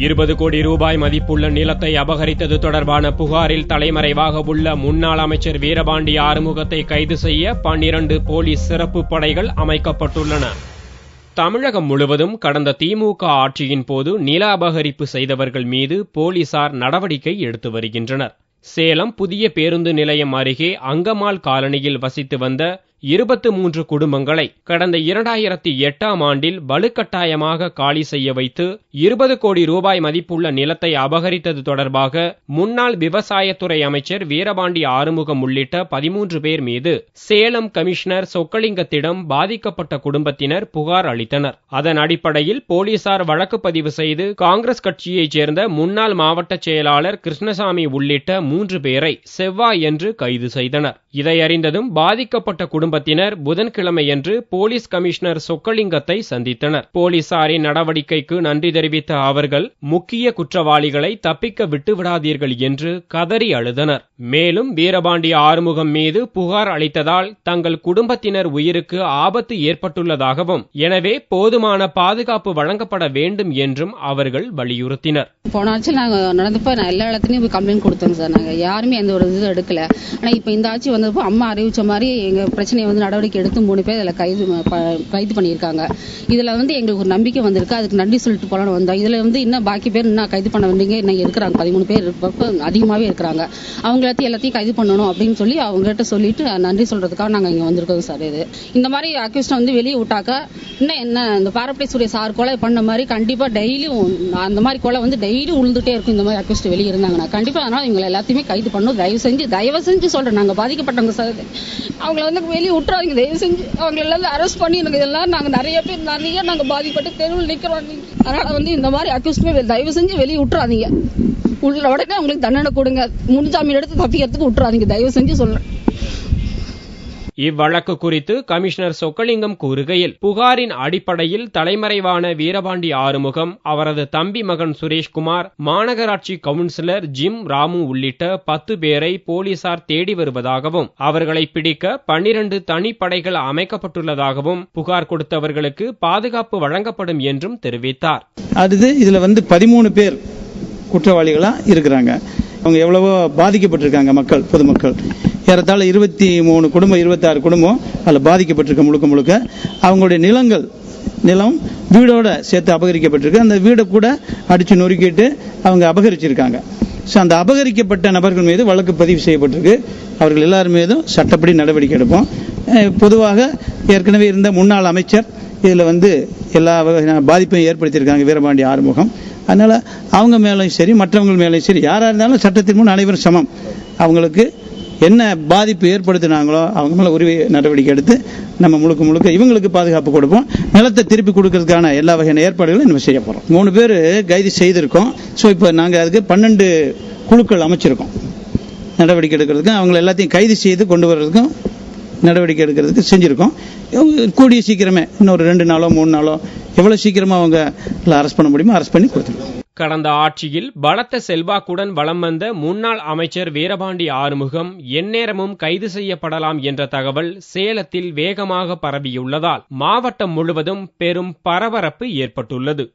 20 கோடி ரூபாய் மதிப்புள்ள நிலத்தை அபகரித்தது தொடர்பான புகாரில் தலைமறைவாக உள்ள முன்னாள் அமைச்சர் வீரபாண்டி ஆறுமுகத்தை கைது செய்ய 12 போலீஸ் சிறப்பு படைகள் அமைக்கப்பட்டுள்ளன. தமிழகம் முழுவதும் கடந்த திமுக ஆட்சியின் போது நில அபகரிப்பு செய்தவர்கள் மீது போலீசார் நடவடிக்கை எடுத்து வருகின்றனர். சேலம் புதிய பேருந்து நிலையம் அருகே அங்கமால் காலனியில் வசித்து வந்த 23 குடும்பங்களை கடந்த 2008ஆம் ஆண்டில் வலுக்கட்டாயமாக காலி செய்ய வைத்து 20 கோடி ரூபாய் மதிப்புள்ள நிலத்தை அபகரித்தது தொடர்பாக முன்னாள் விவசாயத்துறை அமைச்சர் வீரபாண்டி ஆறுமுகம் உள்ளிட்ட 13 பேர் மீது சேலம் கமிஷனர் சொக்கலிங்கத்திடம் பாதிக்கப்பட்ட குடும்பத்தினர் புகார் அளித்தனர். அதன் அடிப்படையில் போலீசார் வழக்கு பதிவு செய்து காங்கிரஸ் கட்சியைச் சேர்ந்த முன்னாள் மாவட்ட செயலாளர் கிருஷ்ணசாமி உள்ளிட்ட 3 பேரை செவ்வாயன்று கைது செய்தனர். இதை அறிந்ததும் பாதிக்கப்பட்ட குடும்பத்தினர் புதன்கிழமையன்று போலீஸ் கமிஷனர் சொக்கலிங்கத்தை சந்தித்தனர். போலீசாரின் நடவடிக்கைக்கு நன்றி தெரிவித்த அவர்கள் முக்கிய குற்றவாளிகளை தப்பிக்க விட்டுவிடாதீர்கள் என்று கதறி அழுதனர். மேலும் வீரபாண்டி ஆறுமுகம் மீது புகார் அளித்ததால் தங்கள் குடும்பத்தினர் உயிருக்கு ஆபத்து ஏற்பட்டுள்ளதாகவும் எனவே போதுமான பாதுகாப்பு வழங்கப்பட வேண்டும் என்றும் அவர்கள் வலியுறுத்தினர். போன ஆட்சியில் நாங்கள் நடந்தப்ப எல்லா இடத்துலையும் போய் கம்ப்ளைண்ட் கொடுத்தோங்க சார். நாங்கள் யாருமே எந்த ஒரு இது எடுக்கல. ஆனால் இப்போ இந்த ஆட்சி வந்தப்போ அம்மா அறிவிச்ச மாதிரி எங்கள் பிரச்சனையை நடவடிக்கை எடுத்து 3 பேர் அதில் கைது பண்ணியிருக்காங்க. இதில் எங்களுக்கு ஒரு நம்பிக்கை வந்திருக்கு. அதுக்கு நன்றி சொல்லிட்டு போலான்னு வந்தோம். இதில் இன்னும் பாக்கி பேர் இன்னும் கைது பண்ண வேண்டிய இன்னும் இருக்கிறாங்க. 13 பேர் அதிகமாகவே இருக்கிறாங்க. அவங்க எல்லாத்தையும் கைது பண்ணணும் அப்படின்னு சொல்லி அவங்ககிட்ட சொல்லிட்டு நன்றி சொல்றதுக்காக நாங்கள் இங்கே வந்திருக்கோம் சார். இது இந்த மாதிரி அக்யூஸ்டை வெளியே விட்டாக்க இன்னும் என்ன இந்த பாரப்பளை சூரிய சார் கொலை பண்ண மாதிரி கண்டிப்பாக டெய்லியும் அந்த மாதிரி கொலை டெய்லி உழுந்துட்டே இருக்கும். இந்த மாதிரி அக்யூஸ்ட் வெளியே இருந்தாங்கன்னா கண்டிப்பாக அதனால இவங்களை எல்லாத்தையுமே கைது பண்ணணும். தயவு செஞ்சு சொல்றேன். நாங்கள் பாதிக்கப்பட்டவங்க சார். அவங்கள வெளியே விட்டுறாதீங்க தயவு செஞ்சு. அவங்க எல்லாரும் அரெஸ்ட் பண்ணி இதெல்லாம் நாங்கள் நிறைய பேர் நாங்கள் பாதிப்பட்டு தெருவில் நிற்கிறோம். அதனால இந்த மாதிரி அக்யூஸ்டுமே தயவு செஞ்சு வெளியே விட்டுறாதீங்க. உள்ள உடனே அவங்களுக்கு தண்டனை கொடுங்க. முன்ஜாமீன் எடுத்து தப்பிக்கிறதுக்கு விட்டுறாதீங்க தயவு செஞ்சு சொல்றேன். இவ்வழக்கு குறித்து கமிஷனர் சொக்கலிங்கம் கூறுகையில், புகாரின் அடிப்படையில் தலைமறைவான வீரபாண்டி ஆறுமுகம், அவரது தம்பி மகன் சுரேஷ்குமார், மாநகராட்சி கவுன்சிலர் ஜிம் ராமு உள்ளிட்ட 10 பேரை போலீசார் தேடி வருவதாகவும் அவர்களை பிடிக்க 12 தனிப்படைகள் அமைக்கப்பட்டுள்ளதாகவும் புகார் கொடுத்தவர்களுக்கு பாதுகாப்பு வழங்கப்படும் என்றும் தெரிவித்தார். அடுத்து இதுல 13 பேர் குற்றவாளிகளா இருக்கிறாங்க. அவங்க எவ்வளவோ பாதிக்கப்பட்டிருக்காங்க. பொதுமக்கள் ஏறத்தாழ 23 குடும்பம் 26 குடும்பம் அதில் பாதிக்கப்பட்டிருக்க முழுக்க அவங்களுடைய நிலம் வீடோட சேர்த்து அபகரிக்கப்பட்டிருக்கு. அந்த வீடை கூட அடிச்சு நொறுக்கிட்டு அவங்க அபகரிச்சிருக்காங்க. ஸோ அந்த அபகரிக்கப்பட்ட நபர்கள் மீது வழக்கு பதிவு செய்யப்பட்டிருக்கு. அவர்கள் எல்லாரும் மீதும் சட்டப்படி நடவடிக்கை எடுப்போம். பொதுவாக ஏற்கனவே இருந்த முன்னாள் அமைச்சர் இதில் எல்லா பாதிப்பையும் ஏற்படுத்தியிருக்காங்க வீரபாண்டி ஆறுமுகம். அதனால அவங்க மேலும் சரி மற்றவங்க மேலும் சரி யாராக இருந்தாலும் சட்டத்தின் முன் அனைவரும் சமம். அவங்களுக்கு என்ன பாதிப்பு ஏற்படுத்தினாங்களோ அவங்க மேல உரிய நடவடிக்கை எடுத்து நம்ம முழுக்க இவங்களுக்கு பாதுகாப்பு கொடுப்போம். நிலத்தை திருப்பி கொடுக்கறதுக்கான எல்லா வகையான ஏற்பாடுகளும் நம்ம செய்ய போறோம். 3 பேர் கைது செய்திருக்கோம். ஸோ இப்போ நாங்கள் அதுக்கு 12 குழுக்கள் அமைச்சிருக்கோம். நடவடிக்கை எடுக்கிறதுக்கு அவங்க எல்லாத்தையும் கைது செய்து கொண்டு வர்றதுக்கும் நடவடிக்கை எடுக்கிறதுக்கு செஞ்சிருக்கோம். கூடிய சீக்கிரமே இன்னொரு 2 நாளோ 3 நாளோ எவ்வளவு சீக்கிரமா அவங்க அரெஸ்ட் பண்ண முடியுமோ அரெஸ்ட் பண்ணி கொடுத்துருவோம். கடந்த ஆட்சியில் பலத்த செல்வாக்குடன் வலம் வந்த முன்னாள் அமைச்சர் வீரபாண்டி ஆறுமுகம் எந்நேரமும் கைது செய்யப்படலாம் என்ற தகவல் சேலத்தில் வேகமாக பரவியுள்ளதால் மாவட்டம் முழுவதும் பெரும் பரபரப்பு ஏற்பட்டுள்ளது.